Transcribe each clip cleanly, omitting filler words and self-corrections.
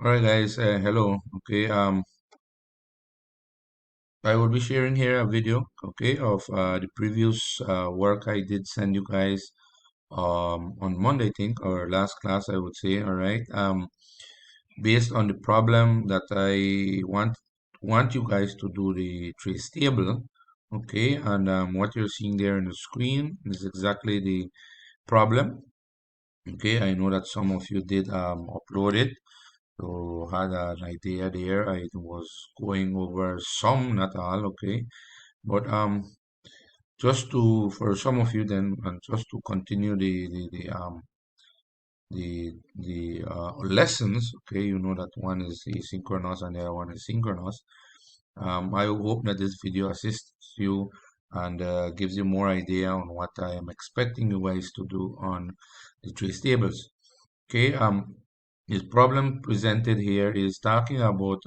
All right, guys. Hello. Okay. I will be sharing here a video. Okay, of the previous work I did send you guys on Monday, I think, or last class, I would say. All right. Based on the problem that I want you guys to do the trace table. Okay, and what you're seeing there on the screen is exactly the problem. Okay, I know that some of you did upload it. So had an idea there. I was going over some, not all, okay. But just to for some of you then, and just to continue the lessons, okay. You know that one is asynchronous and the other one is synchronous. I hope that this video assists you and gives you more idea on what I am expecting you guys to do on the trace tables. Okay. This problem presented here is talking about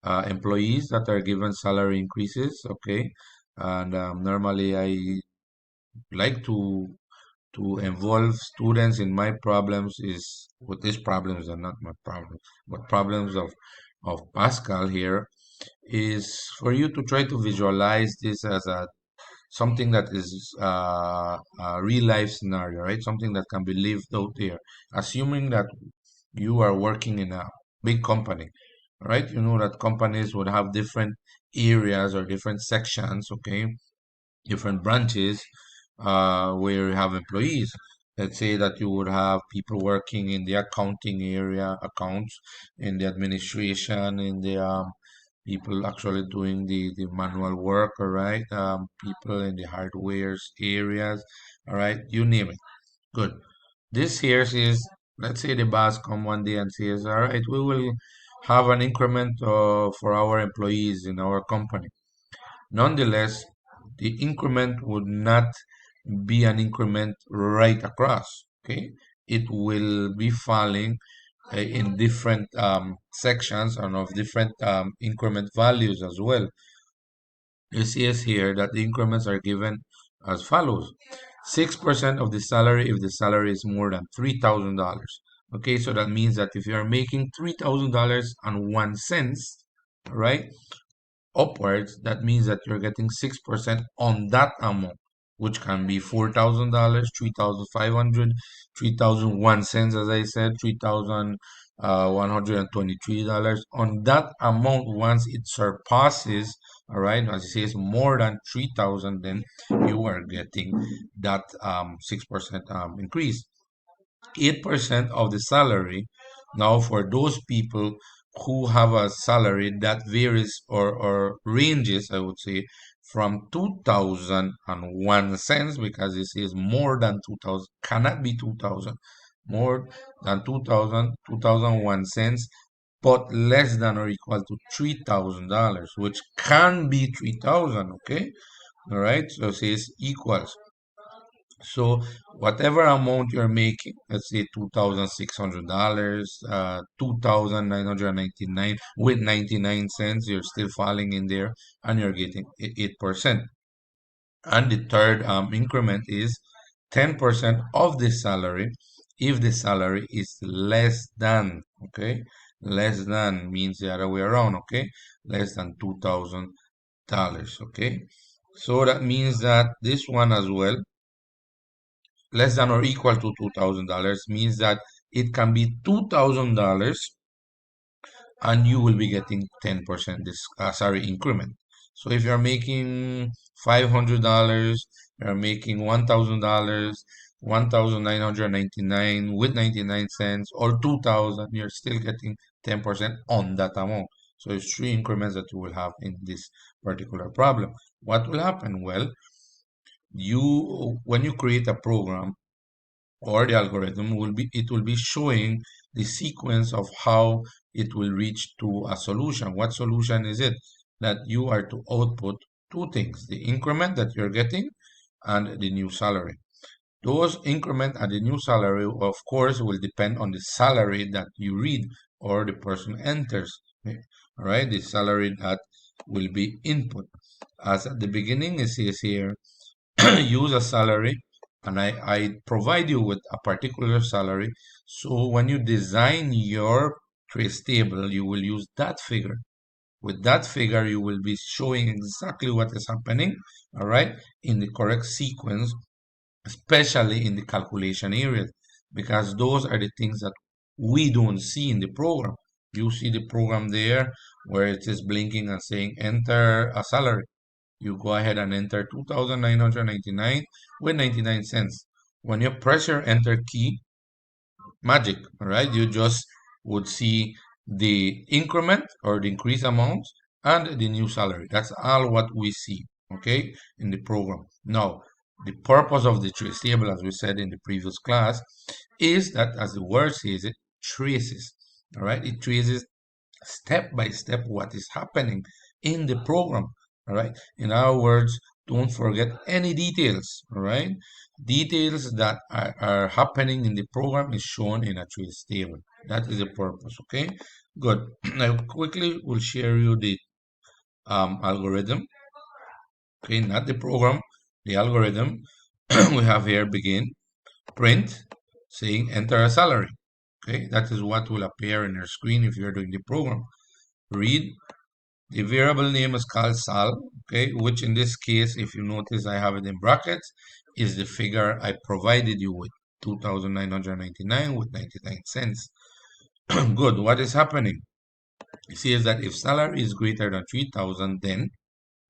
employees that are given salary increases. Okay, and normally I like to involve students in my problems is with these problems are not my problems, but problems of Pascal here is for you to try to visualize this as a something that is a real life scenario, right? Something that can be lived out there, assuming that you are working in a big company, right? You know that companies would have different areas or different sections, okay, different branches where you have employees. Let's say that you would have people working in the accounting area, accounts, in the administration, in the people actually doing the manual work, all right? People in the hardwares areas, all right? You name it. Good. This here is, let's say the boss come one day and says, all right, we will have an increment for our employees in our company. Nonetheless, the increment would not be an increment right across. Okay, it will be falling in different sections and of different increment values as well. You see us here that the increments are given as follows. 6% of the salary if the salary is more than $3,000. Okay, so that means that if you are making $3,000.01, right, upwards, that means that you're getting 6% on that amount, which can be $4,000, 3,500, 3,001 cents, as I said, $3,123. On that amount, once it surpasses, all right, as it says more than 3,000, then you are getting that 6% increase. 8% of the salary. Now, for those people who have a salary that varies or ranges, I would say, from 2001 cents, because this is more than 2000, cannot be 2000, more than 2000, 2001 cents, but less than or equal to $3,000, which can be 3000, okay? All right, so it says equals. So whatever amount you're making, let's say $2,600, 2,999 with 99 cents, you're still falling in there and you're getting 8%. And the third increment is 10% of the salary if the salary is less than, okay? Less than means the other way around, okay? Less than $2,000, okay? So that means that this one as well, less than or equal to $2,000 means that it can be $2,000 and you will be getting 10% this increment. So if you're making $500, you're making $1,000, 1,999 with 99 cents, or 2,000, you're still getting 10% on that amount. So it's three increments that you will have in this particular problem. What will happen? Well, when you create a program, or the algorithm will be showing the sequence of how it will reach to a solution. What solution is it? That you are to output two things, the increment that you're getting and the new salary. Those increment and the new salary, of course, will depend on the salary that you read or the person enters. All right, the salary that will be input. As at the beginning, it says here, use a salary, and I provide you with a particular salary. So when you design your trace table, you will use that figure. With that figure, you will be showing exactly what is happening, all right, in the correct sequence, especially in the calculation areas, because those are the things that we don't see in the program. You see the program there where it is blinking and saying enter a salary. You go ahead and enter 2,999 with 99 cents. When you press your enter key, magic, all right? You just would see the increment or the increase amount and the new salary. That's all what we see, okay, in the program. Now, the purpose of the trace table, as we said in the previous class, is that, as the word says, it traces, all right? It traces step by step what is happening in the program. All right. In other words, don't forget any details. All right. Details that are happening in the program is shown in a trace table. That is the purpose. Okay. Good. Now quickly we'll share you the algorithm. Okay, not the program, the algorithm. We have here begin, print, saying enter a salary. Okay, that is what will appear in your screen if you're doing the program. Read, the variable name is called sal, okay, which in this case, if you notice I have it in brackets, is the figure I provided you with, 2,999 with 99 cents. Good, what is happening? It says that if salary is greater than 3,000, then,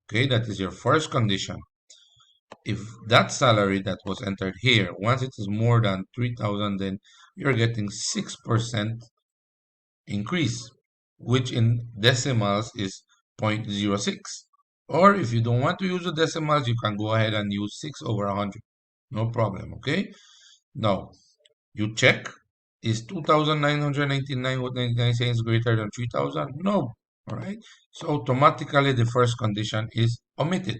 okay, that is your first condition. If that salary that was entered here, once it is more than 3,000, then you're getting 6% increase, which in decimals is 0.06. Or if you don't want to use the decimals, you can go ahead and use 6 over 100. No problem, okay? Now, you check, is 2,999 with 99 cents greater than 3,000? No, all right? So automatically the first condition is omitted.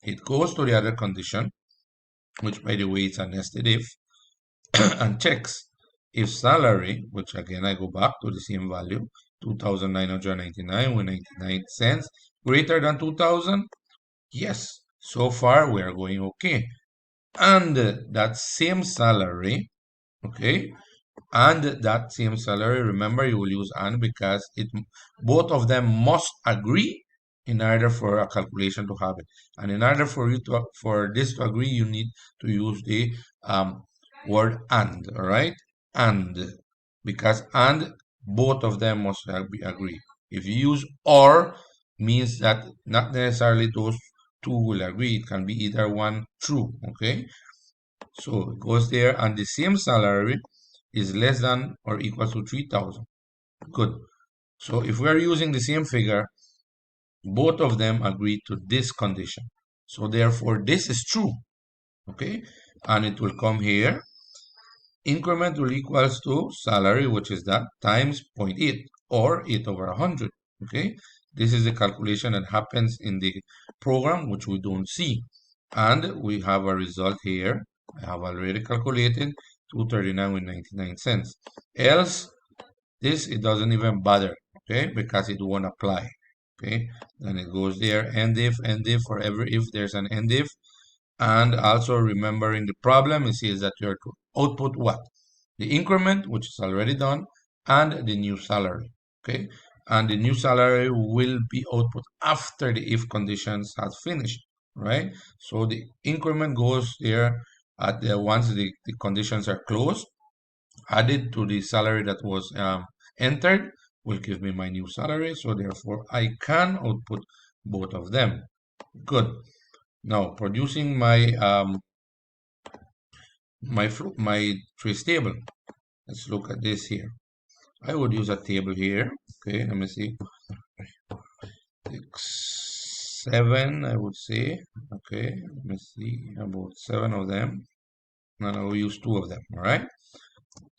It goes to the other condition, which by the way is a nested if, and checks if salary, which again I go back to the same value, 2,999 with 99 cents, greater than 2,000? Yes, so far we are going okay. And that same salary, okay, and that same salary, remember you will use and because both of them must agree in order for a calculation to happen. And in order for this to agree, you need to use the word and, all right? And, because and both of them must agree. If you use or, means that not necessarily those two will agree. It can be either one true, okay? So it goes there, and the same salary is less than or equal to 3,000. Good. So if we are using the same figure, both of them agree to this condition. So therefore, this is true. Okay, and it will come here. Increment will equals to salary, which is that, times 0.8 or 8 over 100. Okay, this is the calculation that happens in the program, which we don't see. And we have a result here. I have already calculated 239 with 99 cents. Else, this, it doesn't even bother, okay, because it won't apply. Okay, then it goes there, end if, for every if there's an end if. And also remembering the problem, it says that you're to output what? The increment, which is already done, and the new salary. Okay, and the new salary will be output after the if conditions has finished, right? So the increment goes there at the once the conditions are closed, added to the salary that was entered, will give me my new salary. So therefore, I can output both of them. Good. Now, producing my my trace table. Let's look at this here. I would use a table here. Okay, let me see. 6, 7, I would say. Okay, let me see, about 7 of them. And I will use 2 of them. All right.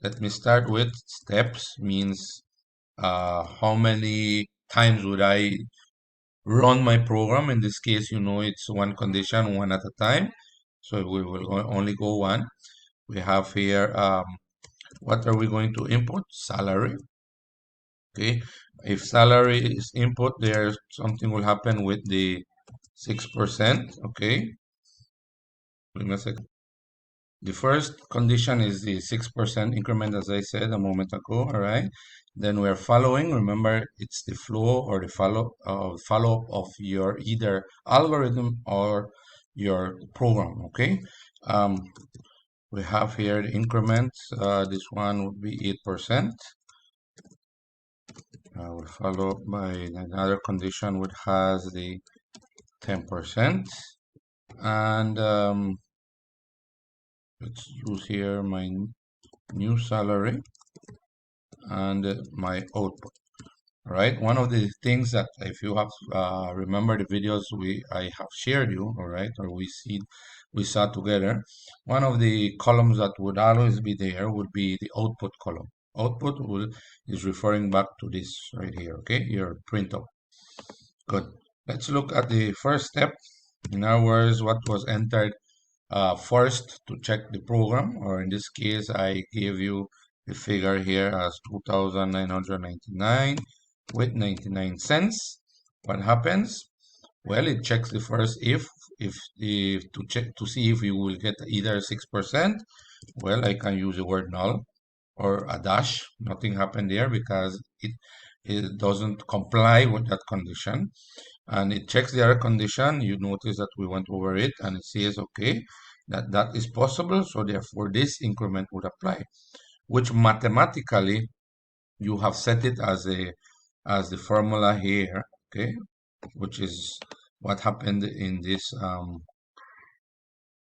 Let me start with steps, means how many times would I run my program. In this case, you know, it's one condition, one at a time. So we will only go one. We have here, what are we going to input? Salary. Okay. If salary is input, there something will happen with the 6%. Okay. Give me a second. The first condition is the 6% increment, as I said a moment ago, all right? Then we're following, remember, it's the flow or the follow of your either algorithm or your program, okay? Um, we have here the increments. This one would be 8%. Will follow by another condition which has the 10%. And let's use here my new salary and my output. Right, one of the things that if you have remember the videos I have shared you, all right, or we saw together, one of the columns that would always be there would be the output column. Output will is referring back to this right here, okay, your printout. Good. Let's look at the first step. In other words, what was entered first to check the program, or in this case, I gave you the figure here as 2,999 with 99 cents. What happens? Well, it checks the first if to check to see if you will get either 6%. Well, I can use the word null or a dash. Nothing happened there because it doesn't comply with that condition. And it checks the other condition. You notice that we went over it and it says, okay, that is possible. So therefore, this increment would apply, which mathematically you have set it as the formula here, okay, which is what happened in this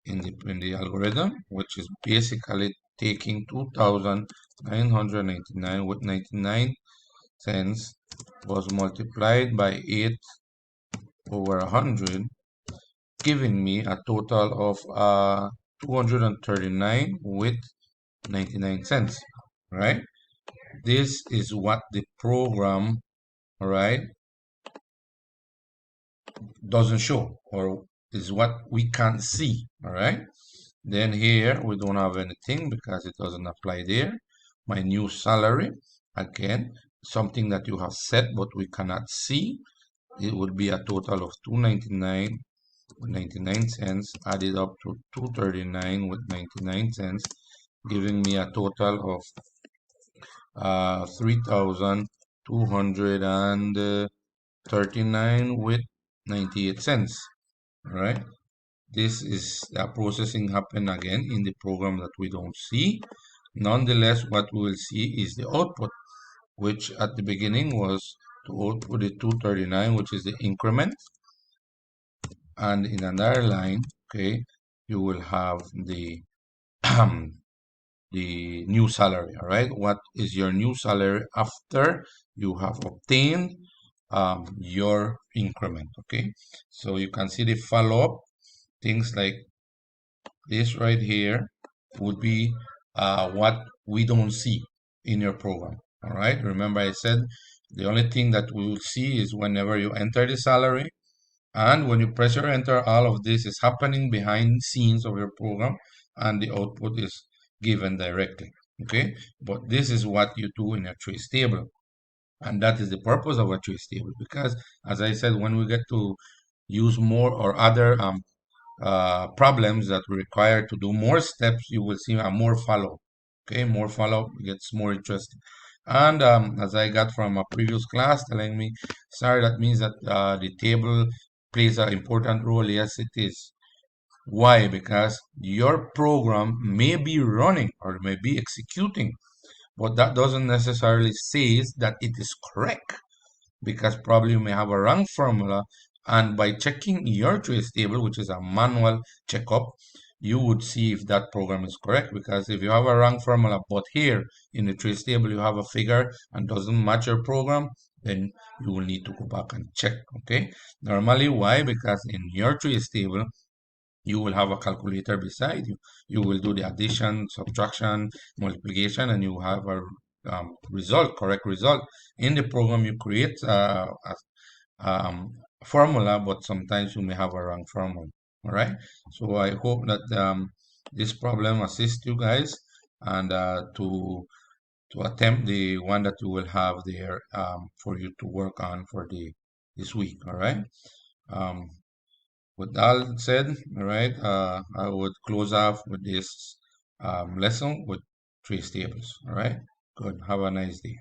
in the algorithm, which is basically taking 2,999 with 99 cents was multiplied by 8 over 100, giving me a total of 239 with 99 cents, right? This is what the program, right, doesn't show, or is what we can't see, all right? Then here we don't have anything because it doesn't apply there. My new salary, again, something that you have set but we cannot see. It would be a total of 299 with 99 cents added up to 239 with 99 cents, giving me a total of 3,239 with 98 cents. All right. This is the processing happen again in the program that we don't see. Nonetheless, what we will see is the output, which at the beginning was to output the 239, which is the increment. And in another line, okay, you will have the the new salary. All right, what is your new salary after you have obtained your increment? Okay, so you can see the follow-up things like this right here would be what we don't see in your program. All right, remember I said the only thing that we will see is whenever you enter the salary, and when you press your enter, all of this is happening behind the scenes of your program and the output is given directly. Okay, but this is what you do in a trace table, and that is the purpose of a trace table, because as I said, when we get to use more or other problems that require to do more steps, you will see a more follow. Okay, more follow gets more interesting. And as I got from a previous class telling me, sorry, that means that the table plays an important role. Yes, it is. Why? Because your program may be running or may be executing, but that doesn't necessarily say that it is correct, because probably you may have a wrong formula, and by checking your trace table, which is a manual checkup, you would see if that program is correct. Because if you have a wrong formula but here in the trace table you have a figure and doesn't match your program, then you will need to go back and check. Okay, normally, why? Because in your trace table you will have a calculator beside you. You will do the addition, subtraction, multiplication, and you have a result, correct result. In the program, you create formula, but sometimes you may have a wrong formula. All right. So I hope that this problem assists you guys, and to attempt the one that you will have there for you to work on for the this week. All right. Um, with that said, all right, I would close off with this lesson with three tables. All right. Good. Have a nice day.